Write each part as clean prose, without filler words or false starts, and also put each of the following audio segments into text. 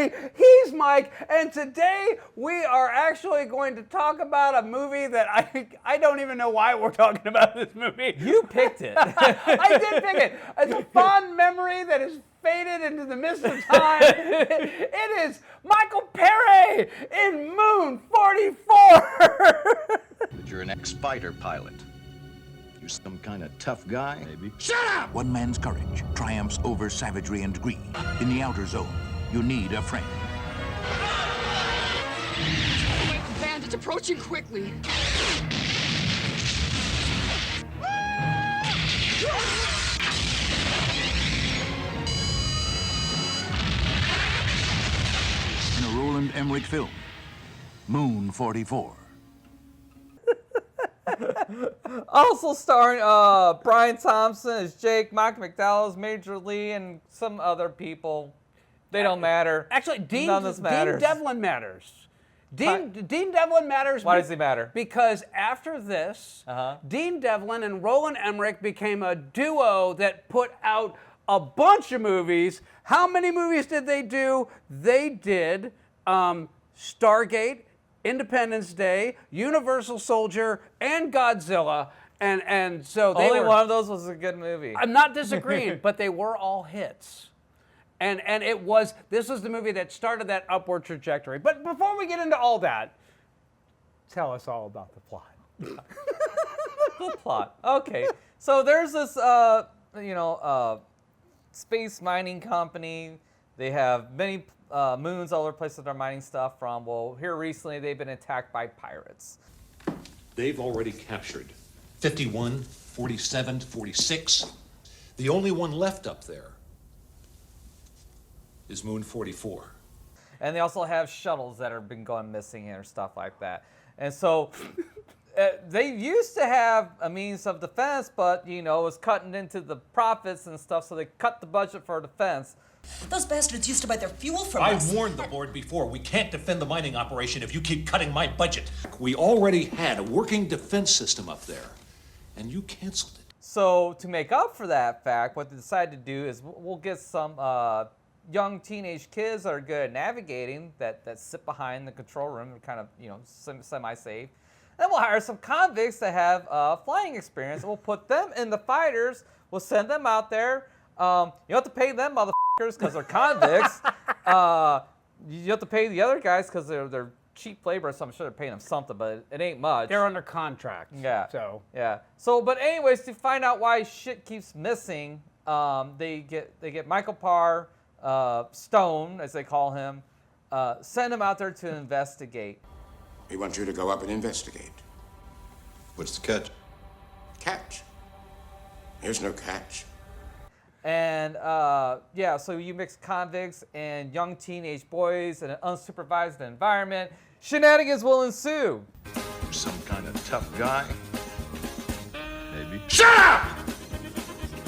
everybody. He's Mike, and today we are actually going to talk about a movie that I don't even know why we're talking about this movie. You picked it. I did pick it. It's a fond memory that is faded into the mist of time. It is Michael Paré in Moon-44. But you're an ex-fighter pilot. You some kind of tough guy? Maybe. Shut up! One man's courage triumphs over savagery and greed. In the outer zone, you need a friend. Bandits approaching quickly. In a Roland Emmerich film, Moon-44. Also starring Brian Thompson as Jake, Michael McDowell as Major Lee, and some other people. They don't matter. Actually, None of this matters. Dean Devlin matters. Dean Devlin matters. Why does he matter? Because after this, Dean Devlin and Roland Emmerich became a duo that put out a bunch of movies. How many movies did they do? They did Stargate, Independence Day, Universal Soldier, and Godzilla. And so they Only one of those was a good movie. I'm not disagreeing, but they were all hits. And this was the movie that started that upward trajectory. But before we get into all that, tell us all about the plot. The plot. Okay. So there's this, space mining company. They have many moons all over the place that they're mining stuff from. Well, here recently they've been attacked by pirates. They've already captured 51, 47, 46. The only one left up there is Moon-44. And they also have shuttles that have been going missing or stuff like that. And so they used to have a means of defense, but, it was cutting into the profits and stuff, so they cut the budget for defense. Those bastards used to buy their fuel from I us. warned the board before, we can't defend the mining operation if you keep cutting my budget. We already had a working defense system up there, and you canceled it. So to make up for that fact, what they decided to do is we'll get some young teenage kids that are good at navigating that sit behind the control room and kind of, semi-safe. Then we'll hire some convicts that have flying experience, and we'll put them in the fighters. We'll send them out there. You don't have to pay them motherfuckers because they're convicts. You have to pay the other guys because they're cheap labor, so I'm sure they're paying them something, but it ain't much. They're under contract. Yeah. So yeah. So, but anyways, to find out why shit keeps missing, they get Michael Paré, Stone, as they call him, send him out there to investigate. We want you to go up and investigate. What's the catch? Catch? There's no catch. And so you mix convicts and young teenage boys in an unsupervised environment. Shenanigans will ensue. You some kind of tough guy? Maybe. Shut up!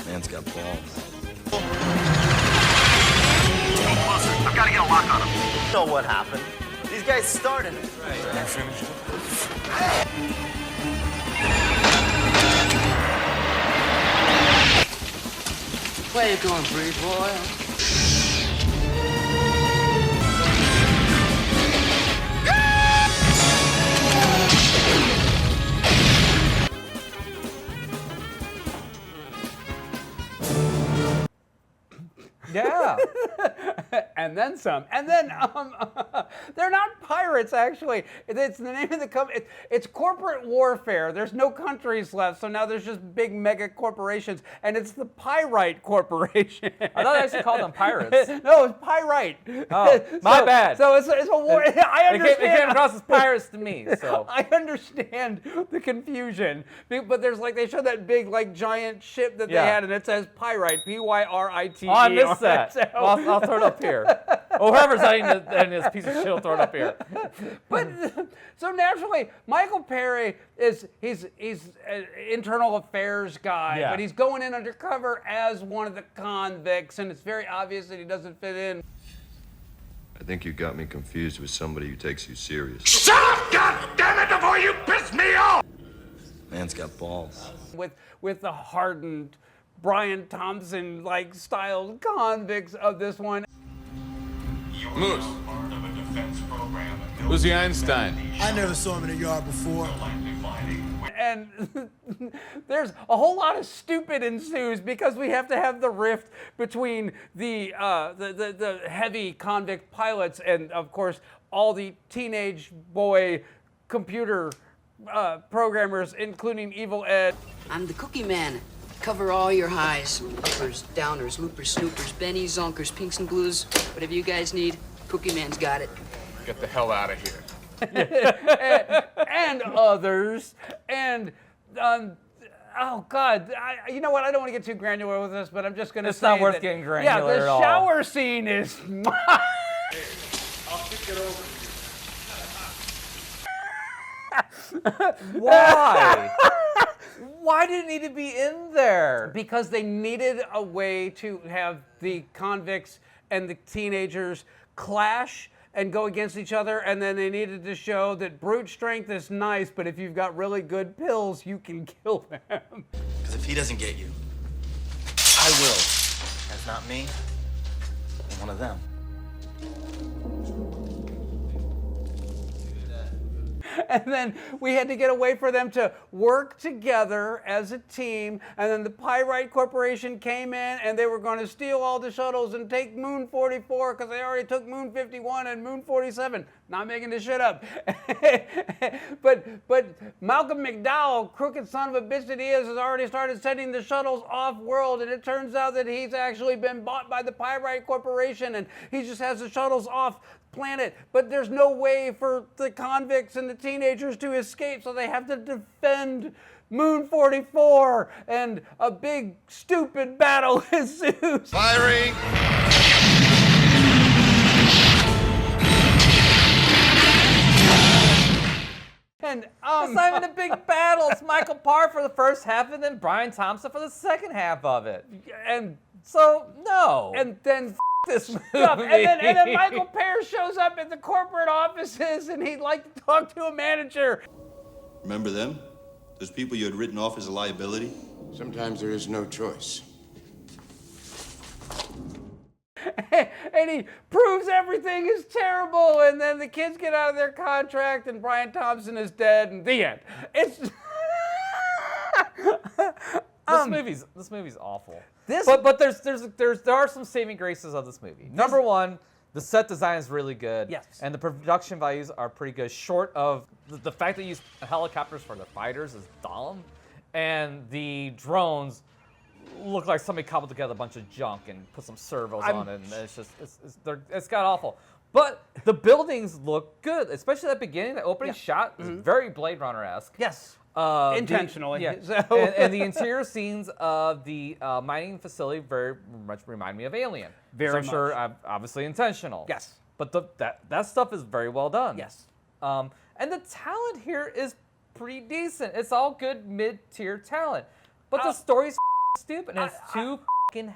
Man's got balls. I've got to get a lock on him. You know what happened? These guys started it. Right. You finished it? Where you going, breed boy? Yeah. And then some. And then they're not pirates, actually. It's the name of the company. It's corporate warfare. There's no countries left, so now there's just big mega corporations, and it's the Pyrite Corporation. I thought they actually called them pirates. No, it's Pyrite. Oh, my bad. So it's a war. I understand. It came across as pirates to me. So I understand the confusion, but there's they showed that big giant ship that they had, and it says Pyrite, Pyrite. Oh, I missed that. So. Well, I'll throw it up here. Or whoever's editing this piece of shit will throw it up here. But so naturally, Michael Paré he's an internal affairs guy, but he's going in undercover as one of the convicts, and it's very obvious that he doesn't fit in. I think you got me confused with somebody who takes you serious. Shut up, goddammit, before you piss me off! Man's got balls. With the hardened Brian Thompson style convicts of this one. You Moose. Who's the Einstein? I never saw him in a yard before. And there's a whole lot of stupid ensues because we have to have the rift between the heavy convict pilots and, of course, all the teenage boy computer programmers, including Evil Ed. I'm the Cookie Man. Cover all your highs. Uppers, downers, loopers, snoopers, bennies, zonkers, pinks and blues. Whatever you guys need, Cookie Man's got it. Get the hell out of here. and others. And, oh, God. You know what? I don't want to get too granular with this, but I'm just going to say It's not worth that, getting granular yeah, at all. the shower scene is... I'll kick it over. Why? Why did it need to be in there? Because they needed a way to have the convicts and the teenagers clash and go against each other, and then they needed to show that brute strength is nice, but if you've got really good pills, you can kill them. Because if he doesn't get you, I will. That's not me. I'm one of them. And then we had to get a way for them to work together as a team. And then the Pyrite Corporation came in and they were going to steal all the shuttles and take Moon-44 because they already took Moon-51 and Moon-47. Not making this shit up. but Malcolm McDowell, crooked son of a bitch that he is, has already started sending the shuttles off-world. And it turns out that he's actually been bought by the Pyrite Corporation and he just has the shuttles off planet, but there's no way for the convicts and the teenagers to escape, so they have to defend Moon-44, and a big stupid battle ensues. Firing! And It's not even a big battle. It's Michael Paré for the first half, and then Brian Thompson for the second half of it. And so no. And then this stuff. And then Michael Paré shows up at the corporate offices, and he'd like to talk to a manager. Remember them? Those people you had written off as a liability? Sometimes there is no choice. And he proves everything is terrible, and then the kids get out of their contract, and Brian Thompson is dead, and the end. It's This movie's awful. This, but there are some saving graces of this movie. Number one, the set design is really good. Yes. And the production values are pretty good. Short of the fact that you use helicopters for the fighters is dumb, and the drones look like somebody cobbled together a bunch of junk and put some servos on it, and it's got awful. But the buildings look good, especially that beginning. The opening shot is very Blade Runner-esque. Yes. Intentionally. And the interior scenes of the mining facility very much remind me of Alien. Very I'm sure, obviously intentional. Yes. But that stuff is very well done. Yes. And the talent here is pretty decent. It's all good mid-tier talent. But the story's stupid and it's too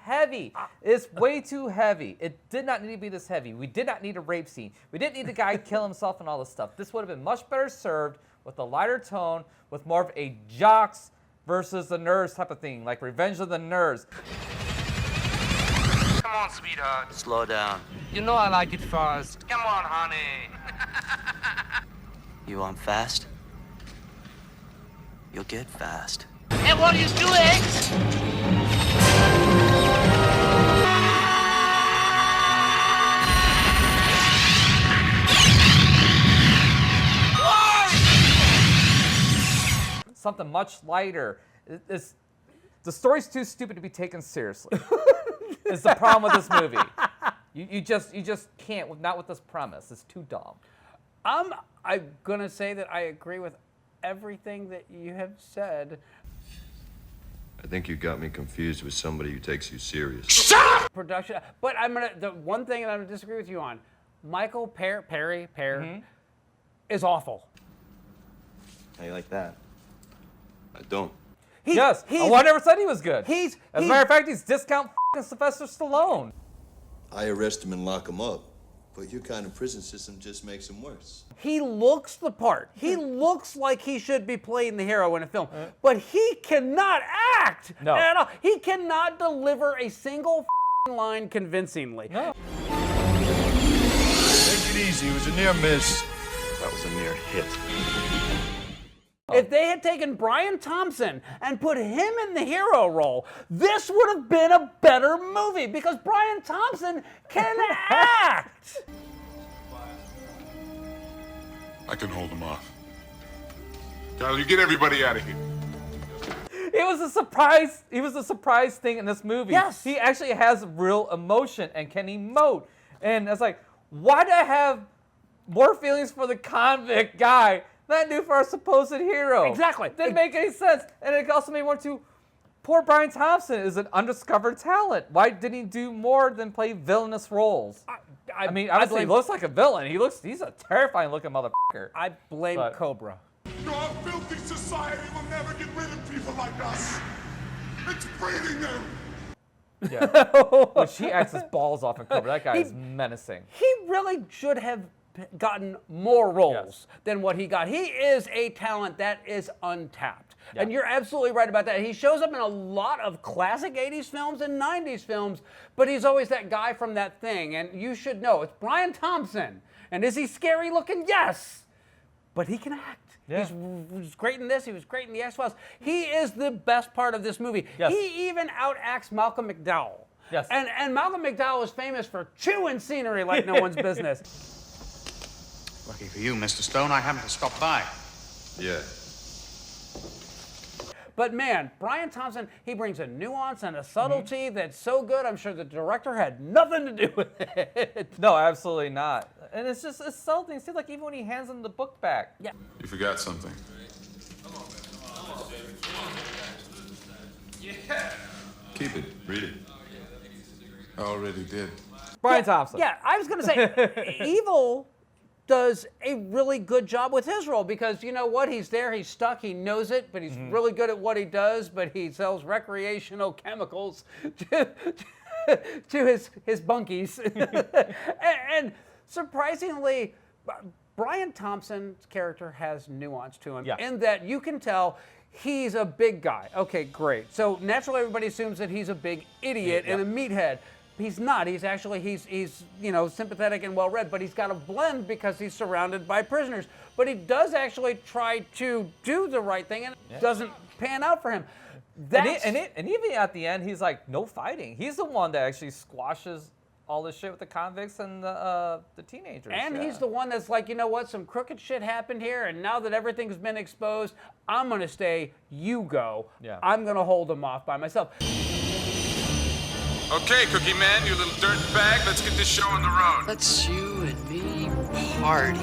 heavy. It's way too heavy. It did not need to be this heavy. We did not need a rape scene. We didn't need the guy kill himself and all this stuff. This would have been much better served with a lighter tone, with more of a jocks versus the nerds type of thing, like Revenge of the Nerds. Come on, sweetheart. Slow down. You know I like it fast. Come on, honey. You want fast? You'll get fast. And what are you doing? Something much lighter. The story's too stupid to be taken seriously. Is the problem with this movie. You just can't, not with this premise. It's too dumb. I'm gonna say that I agree with everything that you have said. I think you got me confused with somebody who takes you serious. Production, but the one thing that I'm gonna disagree with you on, Michael Paré is awful. How you like that? I don't. Yes, I never said he was good. As a matter of fact, he's discount Sylvester Stallone. I arrest him and lock him up, but your kind of prison system just makes him worse. He looks the part. He looks like he should be playing the hero in a film, but he cannot act at all. He cannot deliver a single line convincingly. No. it easy. It was a near miss. That was a near hit. If they had taken Brian Thompson and put him in the hero role, this would have been a better movie because Brian Thompson can act. I can hold him off. Carl, you get everybody out of here. It was a surprise. He was a surprise thing in this movie. Yes. He actually has real emotion and can emote. And it's like, why do I have more feelings for the convict guy than I do for our supposed hero? Exactly. Didn't make any sense. And it also made me want to, poor Brian Thompson is an undiscovered talent. Why didn't he do more than play villainous roles? I mean, honestly, he looks like a villain. He's a terrifying looking motherfucker. I blame Cobra. Your filthy society will never get rid of people like us. It's breeding them. Yeah. When she acts his balls off in Cobra, that guy is menacing. He really should have gotten more roles than what he got. He is a talent that is untapped. And you're absolutely right about that. He shows up in a lot of classic 80s films and 90s films, but he's always that guy from that thing. And you should know, it's Brian Thompson. And is he scary looking? Yes. But he can act. Yeah. He was great in this. He was great in the X-Files. He is the best part of this movie. Yes. He even outacts Malcolm McDowell. Yes. And Malcolm McDowell is famous for chewing scenery like no one's business. Lucky for you, Mr. Stone, I happened to stop by. Yeah. But man, Brian Thompson, he brings a nuance and a subtlety that's so good, I'm sure the director had nothing to do with it. No, absolutely not. And it's subtle. It seems like even when he hands him the book back. Yeah. You forgot something. Keep it. Read it. I already did. Brian Thompson. Yeah, I was going to say, Evil does a really good job with his role because you know what? He's there, he's stuck, he knows it, but he's really good at what he does, but he sells recreational chemicals to his bunkies. and surprisingly, Brian Thompson's character has nuance to him in that you can tell he's a big guy. Okay, great. So naturally everybody assumes that he's a big idiot and a meathead. He's not. He's actually, he's you know, sympathetic and well-read, but he's got a blend because he's surrounded by prisoners. But he does actually try to do the right thing, and it doesn't pan out for him. And even at the end, he's like, no fighting. He's the one that actually squashes all this shit with the convicts and the teenagers. And he's the one that's like, you know what, some crooked shit happened here, and now that everything's been exposed, I'm going to stay, you go. Yeah. I'm going to hold them off by myself. Okay, Cookie Man, you little dirt bag, let's get this show on the road. Let's you and me party.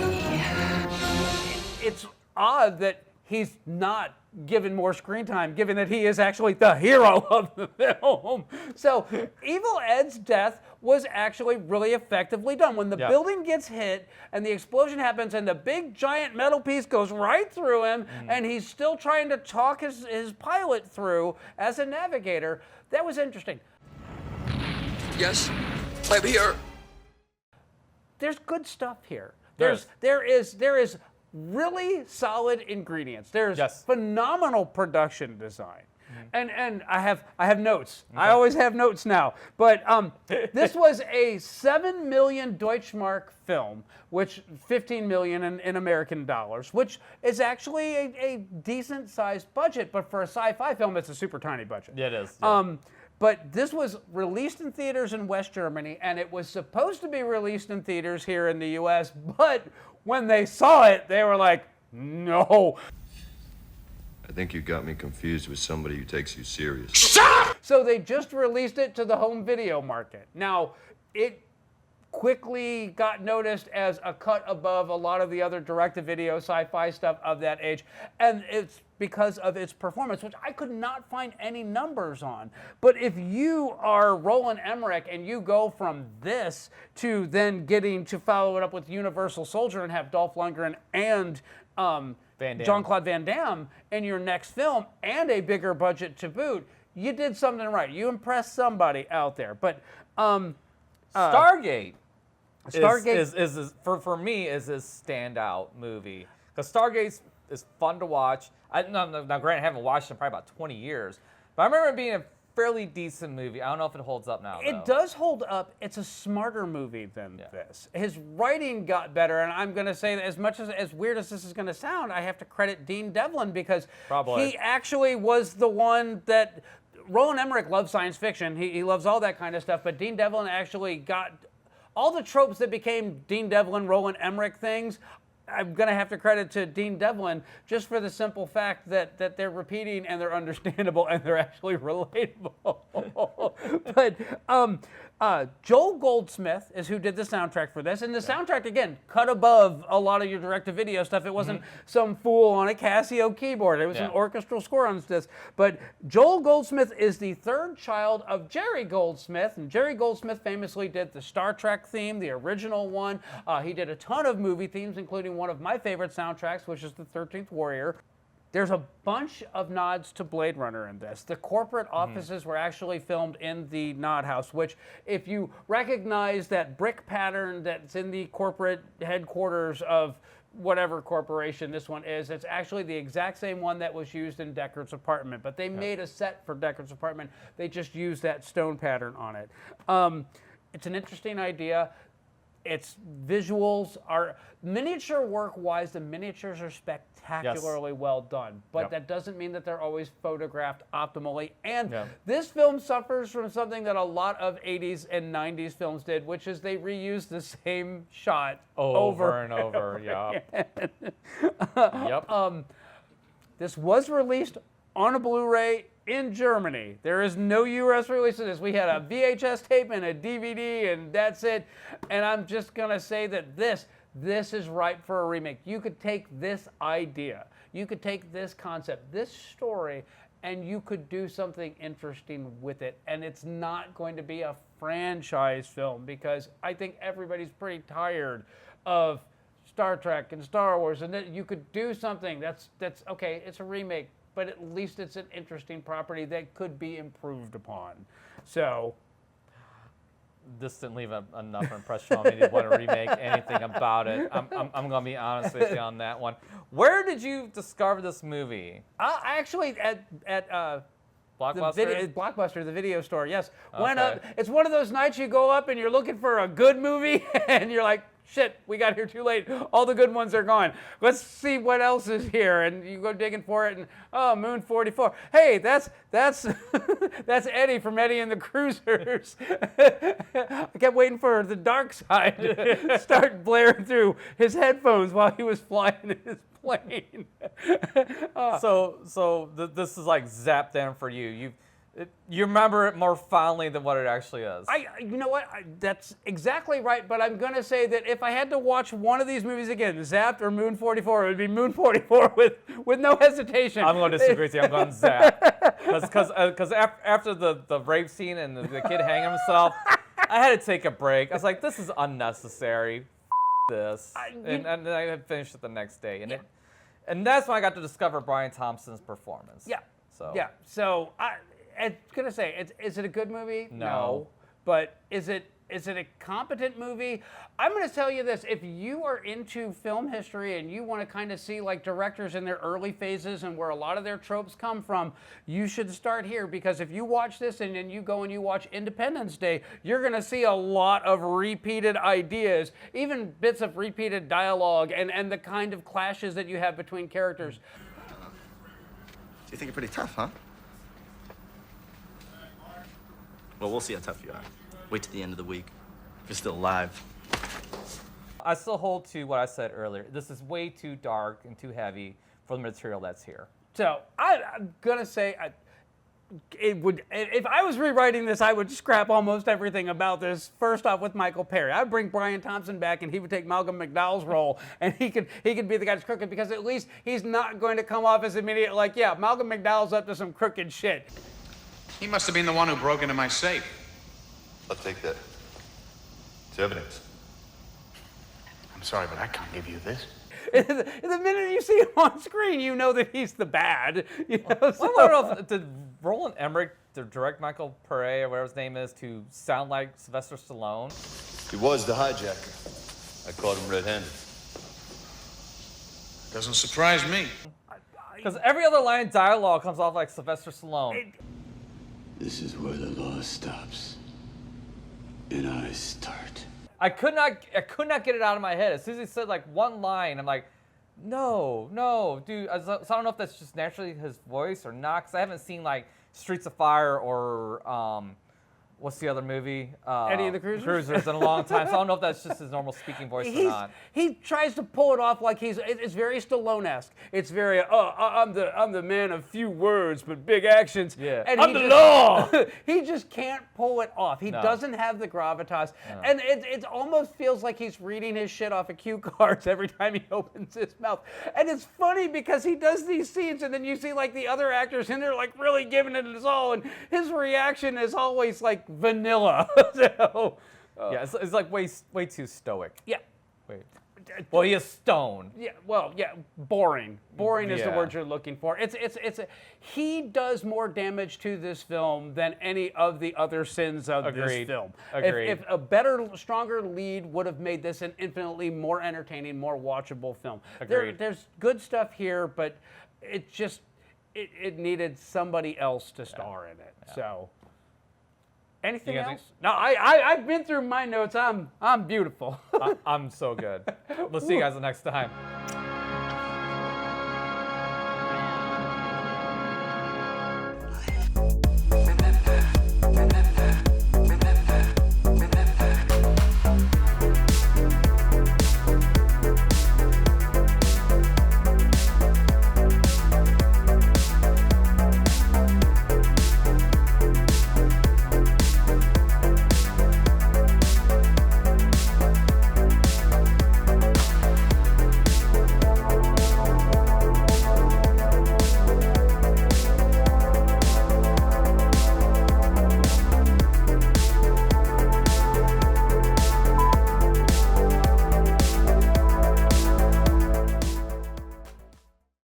It's odd that he's not given more screen time, given that he is actually the hero of the film. So Evil Ed's death was actually really effectively done. When the building gets hit and the explosion happens and the big giant metal piece goes right through him and he's still trying to talk his pilot through as a navigator, that was interesting. Yes, I'm here. There's good stuff here. There is really solid ingredients. There's phenomenal production design. And I have notes. Okay. I always have notes now. But this was a 7 million Deutschmark film, which 15 million in American dollars, which is actually a decent sized budget, but for a sci-fi film, it's a super tiny budget. Yeah, it is. Yeah. But this was released in theaters in West Germany, and it was supposed to be released in theaters here in the U.S., but when they saw it, they were like, no. I think you got me confused with somebody who takes you serious. So they just released it to the home video market. Now, it quickly got noticed as a cut above a lot of the other direct-to-video sci-fi stuff of that age, and it's because of its performance, which I could not find any numbers on. But if you are Roland Emmerich and you go from this to then getting to follow it up with Universal Soldier and have Dolph Lundgren and Jean-Claude Van Damme in your next film and a bigger budget to boot, you did something right. You impressed somebody out there. But Stargate is for me is his standout movie because Stargate is fun to watch. Now granted, I haven't watched it in probably about 20 years, but I remember it being fairly decent movie. I don't know if it holds up now, It does hold up. It's a smarter movie than this. His writing got better, and I'm going to say that as much as weird as this is going to sound, I have to credit Dean Devlin because he actually was the one that... Roland Emmerich loves science fiction. He loves all that kind of stuff, but Dean Devlin actually got all the tropes that became Dean Devlin, Roland Emmerich things. I'm going to have to credit to Dean Devlin just for the simple fact that they're repeating and they're understandable and they're actually relatable. But Joel Goldsmith is who did the soundtrack for this. And the soundtrack, again, cut above a lot of your direct-to-video stuff. It wasn't some fool on a Casio keyboard. It was an orchestral score on this. But Joel Goldsmith is the third child of Jerry Goldsmith. And Jerry Goldsmith famously did the Star Trek theme, the original one. He did a ton of movie themes, including one of my favorite soundtracks, which is The 13th Warrior. There's a bunch of nods to Blade Runner in this. The corporate offices were actually filmed in the Nod House, which if you recognize that brick pattern that's in the corporate headquarters of whatever corporation this one is, it's actually the exact same one that was used in Deckard's apartment. But they made a set for Deckard's apartment. They just used that stone pattern on it. It's an interesting idea. Its visuals are miniature work-wise. The miniatures are spectacularly well done, but that doesn't mean that they're always photographed optimally. And this film suffers from something that a lot of 80s and 90s films did, which is they reuse the same shot over and over. This was released on a Blu-ray in Germany. There is no U.S. release of this. We had a VHS tape and a DVD, and that's it. And I'm just going to say that this is ripe for a remake. You could take this idea, you could take this concept, this story, and you could do something interesting with it. And it's not going to be a franchise film because I think everybody's pretty tired of Star Trek and Star Wars, and that you could do something that's okay, it's a remake, but at least it's an interesting property that could be improved upon. So this didn't leave enough impression on me to want to remake anything about it. I'm going to be honest with you on that one. Where did you discover this movie? Actually, at Blockbusters? Blockbuster, the video store, yes. Went up. It's one of those nights you go up and you're looking for a good movie, and you're like, shit, we got here too late. All the good ones are gone. Let's see what else is here. And you go digging for it, and Moon-44. Hey, that's that's Eddie from Eddie and the Cruisers. I kept waiting for the dark side to start blaring through his headphones while he was flying his plane. This is like zapped in for you. You remember it more fondly than what it actually is. You know what? That's exactly right. But I'm going to say that if I had to watch one of these movies again, Zapped or Moon-44, it would be Moon-44 with no hesitation. I'm going to disagree with you. I'm going Zapped. Because after the rape scene and the kid hanging himself, I had to take a break. I was like, this is unnecessary. This. And then I finished it the next day. And that's when I got to discover Brian Thompson's performance. So I'm going to say, is it a good movie? No. But is it a competent movie? I'm going to tell you this. If you are into film history and you want to kind of see like directors in their early phases and where a lot of their tropes come from, you should start here, because if you watch this and then you go and you watch Independence Day, you're going to see a lot of repeated ideas, even bits of repeated dialogue and the kind of clashes that you have between characters. You think you're pretty tough, huh? Well, we'll see how tough you are. Wait till the end of the week. If you're still alive. I still hold to what I said earlier. This is way too dark and too heavy for the material that's here. So I'm gonna say, if I was rewriting this, I would scrap almost everything about this. First off, with Michael Paré, I'd bring Brian Thompson back, and he would take Malcolm McDowell's role, and he could be the guy that's crooked, because at least he's not going to come off as immediate like, yeah, Malcolm McDowell's up to some crooked shit. He must have been the one who broke into my safe. I'll take that. It's evidence. I'm sorry, but I can't give you this. The minute you see him on screen, you know that he's the bad. You know, so. I don't know if did Roland Emmerich direct Michael Paré or whatever his name is to sound like Sylvester Stallone? He was the hijacker. I caught him red-handed. Doesn't surprise me. Because every other line of dialogue comes off like Sylvester Stallone. This is where the law stops, and I start. I could not get it out of my head. As soon as he said like one line, I'm like, no, dude. So I don't know if that's just naturally his voice or not, because I haven't seen like Streets of Fire or what's the other movie? Eddie and the Cruisers? in a long time. So I don't know if that's just his normal speaking voice or not. He tries to pull it off like it's very Stallone-esque. It's very, I'm the man of few words but big actions. Yeah. And I'm the law. He just can't pull it off. He doesn't have the gravitas. No. And it almost feels like he's reading his shit off of cue cards every time he opens his mouth. And it's funny because he does these scenes and then you see like the other actors and they're like really giving it his all and his reaction is always like vanilla. So, yeah, it's like way too stoic. Yeah. Wait. Well, he is stone. Yeah. Well, yeah. Boring. Boring is the word you're looking for. He does more damage to this film than any of the other sins of this film. Agreed. If a better, stronger lead would have made this an infinitely more entertaining, more watchable film. There's good stuff here, but it just it needed somebody else to star in it. Yeah. So. Anything else? No, I've been through my notes. I'm beautiful. I'm so good. We'll see you guys the next time.